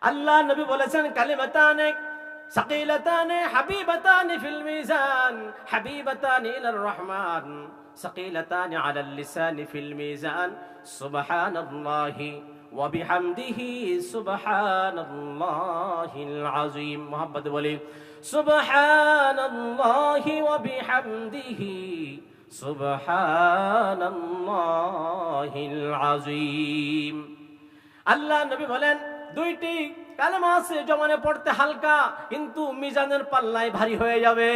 আল্লাহ নবী বলেছেন কালিমাতানে সাকিলাতানে হাবিবাতানি ফিল মিজান হাবিবাতানি ইলার রহমান সাকিলাতানি আলাল লিসানি ফিল মিজান সুবহানাল্লাহি ওয়া বিহামদিহি সুবহানাল্লাহিল আযীম। মুহাম্মদ বলি সুবহানাল্লাহি ওয়া বিহামদিহি সুবহানাল্লাহিল আযীম। আল্লাহ নবী বলেন দুইটি কালেমা আছে জবানে পড়তে হালকা, কিন্তু মিজানের পাল্লায় ভারী হয়ে যাবে।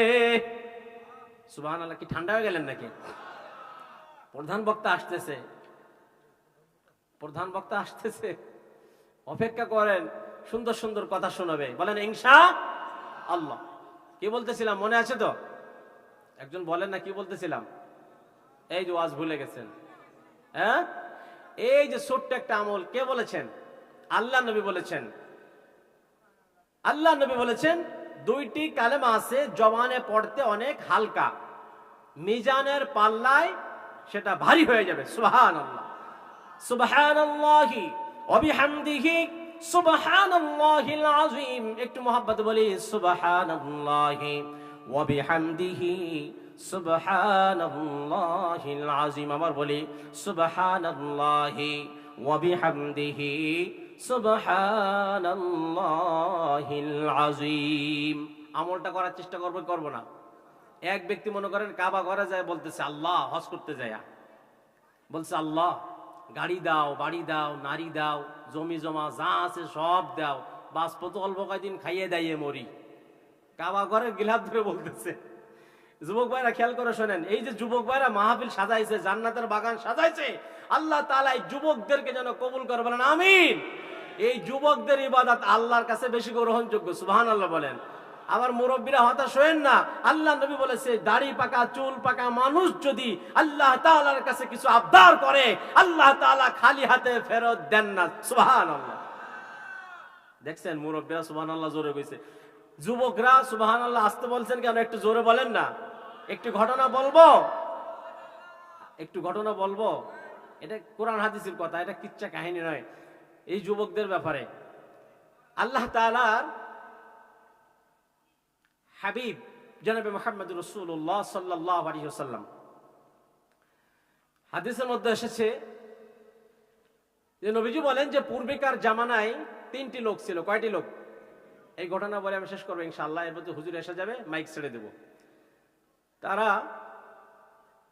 সুবহানাল্লাহ। কি ঠান্ডা হয়ে গেলেন নাকি? প্রধান বক্তা আসতেছে, প্রধান বক্তা আসতেছে, অপেক্ষা করেন, সুন্দর সুন্দর কথা শোনাবে। বলেন ইনশাআল্লাহ। কি বলতেছিলাম মনে আছে তো? একজন বলেন না কি বলতেছিলাম? এই যে ওয়াজ ভুলে গেছেন? হ্যাঁ, এই যে ছোট্ট একটা আমল কে বলেছেন? আল্লাহ নবী বলেছেন। আল্লাহ নবী বলেছেন দুইটি কালেমা আছে জবানে পড়তে অনেক হালকা, মিজানের পাল্লায় সেটা ভারী হয়ে যাবে। সুবহানাল্লাহ। সুবহানাল্লাহি ওয়া বিহামদিহি সুবহানাল্লাহিল আযীম। একটু মুহাব্বত বলি সুবহানাল্লাহি ওয়া বিহামদিহি সুবহানাল্লাহিল আযীম। আমার বলি সুবহানাল্লাহি ওয়া বিহামদিহি সুবহানাল্লাহিল আযীম। আমলটা করার চেষ্টা করব না? এক ব্যক্তি মনে করেন কাবা ঘরে যায়, বলতেছে আল্লাহ, হজ করতে যায় বলছে আল্লাহ গাড়ি দাও, বাড়ি দাও, নারী দাও, জমি জমা যা আছে সব দাও, বাঁচবো তো অল্প কয়দিন, খাইয়ে দাইয়ে মরি। কাবা ঘরের গিলাফ ধরে বলতেছে। যুবক ভাইরা খেয়াল করে শোনেন, এই যে যুবক ভাইরা মাহফিল সাজাইছে, জান্নাতের বাগান সাজাইছে, আল্লাহ তাআলা এই যুবকদেরকে যেন কবুল করে, বলেন আমিন। এই যুবকদের ইবাদত আল্লাহর কাছে বেশি গ্রহণযোগ্য। সুবহানাল্লাহ বলেন। আবার মুরব্বীরা হতাশ হয়েন না। আল্লাহ নবী বলেছে দাড়ি পাকা চুল পাকা মানুষ যদি আল্লাহ তাআলার কাছে কিছু আবদার করে, আল্লাহ তাআলা খালি হাতে ফেরত দেন না। সুবহানাল্লাহ। দেখছেন মুরব্বীরা সুবহানাল্লাহ জোরে কইছে, যুবকরা সুবহানাল্লাহ আসতে বলছেন কেন? একটু জোরে বলেন না। একটু ঘটনা বলবো, একটু ঘটনা বলবো। এটা কোরআন হাদিসের কথা, এটা কিচ্ছা কাহিনী নয়। এই যুবকদের ব্যাপারে আল্লাহ তাআলার হাবিব জনাবে মুহাম্মদুর রাসূলুল্লাহ সাল্লাল্লাহু আলাইহি ওয়াসাল্লাম হাদিসের মধ্যে এসেছে যে নবীজি বলেন যে পূর্বেকার জামানায় তিনটি লোক ছিল। কয়টি লোক? এই ঘটনা বলে আমি শেষ করবো ইনশাআল্লাহ। এর মধ্যে হুজুর এসে যাবে, মাইক ছেড়ে দেব। তারা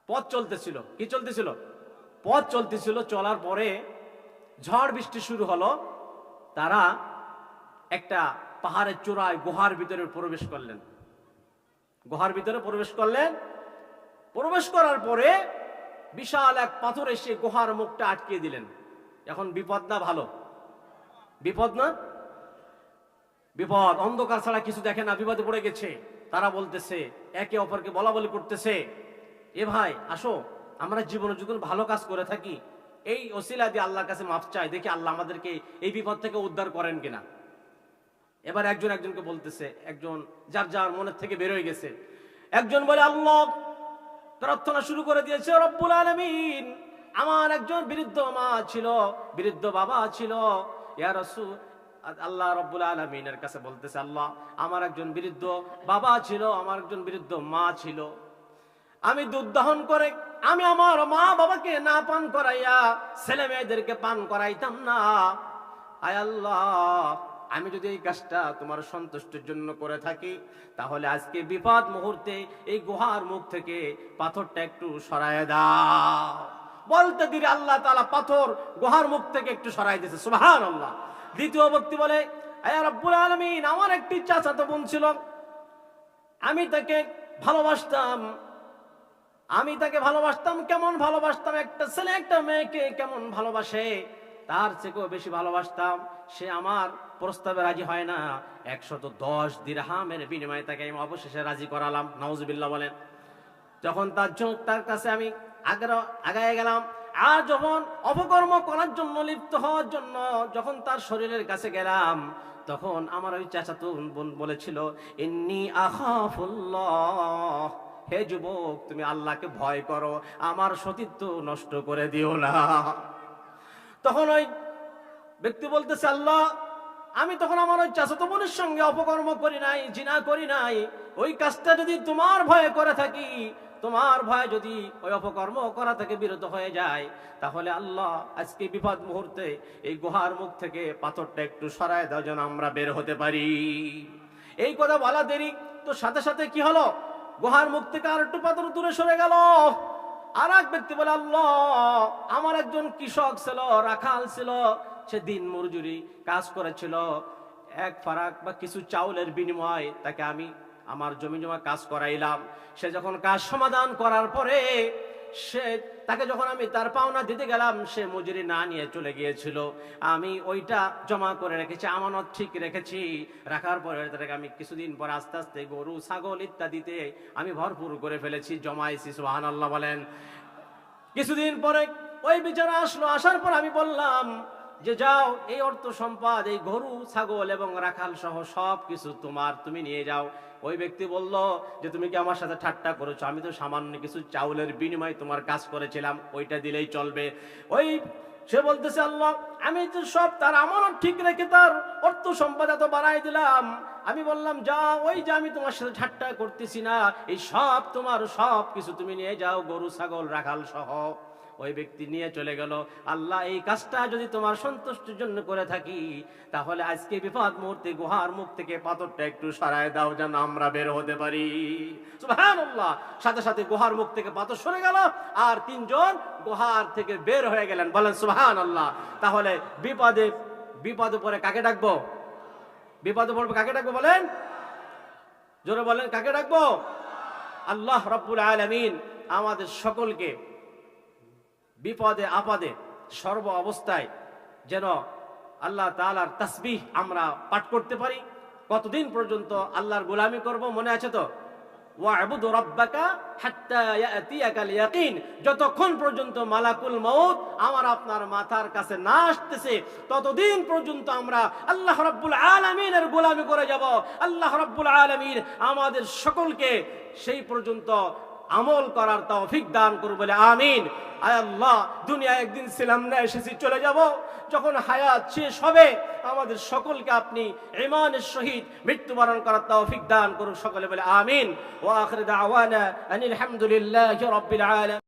পথ চলতেছিল। কি চলতেছিল? পথ চলতেছিল। চলার পরে ঝড় বৃষ্টি শুরু হলো। তারা একটা পাহাড়ের চূড়ায় গুহার ভিতরে প্রবেশ করলেন। গুহার ভিতরে প্রবেশ করলেন। প্রবেশ করার পরে বিশাল এক পাথর এসে গুহার মুখটা আটকিয়ে দিলেন। এখন বিপদ না? ভালো বিপদ না? বিপদ। অন্ধকার ছাড়া কিছু দেখে না, বিপদে পড়ে গেছে। তারা বলতেছে, একে অপরকে বলা বলি করতেছে, এ ভাই আসো, আমরা জীবনে যদি ভালো কাজ করে থাকি, এই ওসিলা দিয়ে আল্লাহর কাছে মাফ চাই, দেখি আল্লাহ আমাদেরকে এই বিপদ থেকে উদ্ধার করেন কিনা। এবার একজন একজনকে বলতেছে, একজন যার যার মনের থেকে বের হয়ে গেছে। একজন বলে আল্লাহ, প্রার্থনা শুরু করে দিয়েছে, রব্বুল আলামিন, আমার একজন বৃদ্ধ মা ছিল, বৃদ্ধ বাবা ছিল, ইয়া রাসূল। আল্লাহ রব্বুল আলামিনের কাছে বলতেছে, আল্লাহ আমার একজন বৃদ্ধ বাবা ছিল, আমার একজন বৃদ্ধ মা ছিল। আমি দুধ দহন করে আমি আমার মা বাবাকে না পান করাইয়া ছেলে মেয়েদেরকে পান করাইতাম না। আয় আল্লাহ, আমি যদি এই কাজটা তোমার সন্তুষ্টির জন্য করে থাকি, তাহলে আজকে বিপদ মুহূর্তে এই গুহার মুখ থেকে পাথরটা একটু সরায় দাও। বলতে দিলে আল্লাহ তাআলা পাথর গুহার মুখ থেকে একটু সরাই দিয়েছে। সুবহানাল্লাহ। দ্বিতীয় ব্যক্তি বলে, আয় রব্বুল আলামিন, আমার একটি চাচাতো বোন ছিল, আমি তাকে ভালোবাসতাম। আমি তাকে ভালোবাসতাম। কেমন ভালোবাসতাম? একটা ছেলে একটা মেয়েকে কেমন ভালোবাসে, তার চেয়েও বেশি ভালোবাসতাম। সে আমার প্রস্তাবে রাজি হয় না। 110 দিরহামের বিনিময়ে তাকে আমি অবশেষে রাজি করালাম। নাউজুবিল্লাহ বলেন। যখন তার কাছে আমি আগায় গেলাম, আর যখন অপকর্ম করার জন্য, লিপ্ত হওয়ার জন্য যখন তার শরীরের কাছে গেলাম, তখন আমার ওই চাচাতো বোন বলেছিল, ইন্নী আখাফুল্লাহ, হে যুবক, তুমি আল্লাহকে ভয় করো, আমার সতীত্ব নষ্ট করে দিও না। তখন ওই ব্যক্তি বলতেছে, আল্লাহ আমি তখন আমার ওই চাচাতো বোনের সঙ্গে অপকর্ম করি নাই, জিনা করি নাই। ওই কাজটা যদি তোমার ভয়ে করে থাকি, তোমার ভয় যদি ওই অপকর্ম করা থেকে বিরত হয়ে যায়, তাহলে আল্লাহ আজকে বিপদ মুহূর্তে এই গুহার মুখ থেকে পাথরটা একটু সরায় দাও যেন আমরা বের হতে পারি। এই কথা বলা দেরি তো সাথে সাথে কি হলো, গুহার মুখ থেকে আর একটু পাথর দূরে সরে গেল। আর এক ব্যক্তি বলে, আল্লাহ, আমার একজন কৃষক ছিল, রাখাল ছিল, সে দিন মজুরি কাজ করেছিল, এক ফারাক বা কিছু চাউলের বিনিময়ে তাকে আমি আমার জমি জমা কাজ করাইলাম। সে যখন কাজ সমাধান করার পরে তাকে যখন আমি তার পাওনা দিতে গেলাম, সে মজুরি না নিয়ে চলে গিয়েছিল। আমি ওইটা জমা করে রেখেছি, আমানত ঠিক রেখেছি। রাখার পরে তাকে আমি কিছুদিন পর আস্তে আস্তে গরু ছাগল ইত্যাদিতে আমি ভরপুর করে ফেলেছি, জমাইছি। সুবহানাল্লাহ বলেন। কিছুদিন পরে ওই বিচারা আসলো, আসার পর আমি বললাম যে যাও, এই অর্থ সম্পদ, এই গরু ছাগল এবং রাখাল সহ সব কিছু তোমার, তুমি নিয়ে যাও। ওই ব্যক্তি বলল যে তুমি কি আমার সাথে ঠাট্টা করেছো? আমি তো সামান্য কিছু চাউলের বিনিময়ে তোমার কাজ করেছিলাম, ওইটা দিলেই চলবে। ওই সে বলতেছে, আল্লাহ, আমি তো সব তার আমানত ঠিক রেখে তার অর্থ সম্পদ এত বাড়াই দিলাম। আমি বললাম, যাও, ওই যে আমি তোমার সাথে ঠাট্টা করতেছি না, এই সব তোমার, সব কিছু তুমি নিয়ে যাও, গরু ছাগল রাখাল সহ। ওই ব্যক্তি নিয়ে চলে গেল। আল্লাহ, এই কাজটা যদি তোমার সন্তুষ্টির জন্য করে থাকি, তাহলে আজকে বিপদ মুহূর্তে গুহার মুখ থেকে পাথরটা একটু সরায় দাও যেন আমরা বের হতে পারি। সুবহানাল্লাহ। সাথে সাথে গুহার মুখ থেকে পাথর সরে গেল, আর তিনজন গুহার থেকে বের হয়ে গেলেন। বলেন সুবহানাল্লাহ। তাহলে বিপদে পড়ে কাকে ডাকবো? বিপদে পড়বে কাকে ডাকবো বলেন? জোরে বলেন, কাকে ডাকবো? আল্লাহ রাব্বুল আলামিন আমাদের সকলকে বিপদে আপদে সর্ব অবস্থায় যেন আল্লাহ তাআলার তাসবিহ আমরা পাঠ করতে পারি। কতদিন পর্যন্ত আল্লাহর গোলামি করব? মনে আছে তো? ওয়া'বুদ রাব্বাকা হাত্তা ইয়াতিয়াকাল ইয়াকিন। যতক্ষণ পর্যন্ত মালাকুল মউত আমার আপনার মাথার কাছে না আসতেছে, ততদিন পর্যন্ত আমরা আল্লাহ রাব্বুল আলামিনের গোলামি করে যাব। আল্লাহ রাব্বুল আলামিন আমাদের সকলকে সেই পর্যন্ত আমল করার তৌফিক দান করুন বলে আমিন। আয় আল্লাহ, দুনিয়া একদিন ছিলাম না, এসেছি, চলে যাব। যখন হায়াত শেষ হবে, আমাদের সকলকে আপনি ঈমানের সহিত মৃত্যুবরণ করার তৌফিক দান করুন, সকলে বলে আমিন। ওয়া আখিরু দাওয়ানা আনিল হামদুলিল্লাহি রাব্বিল আলামিন।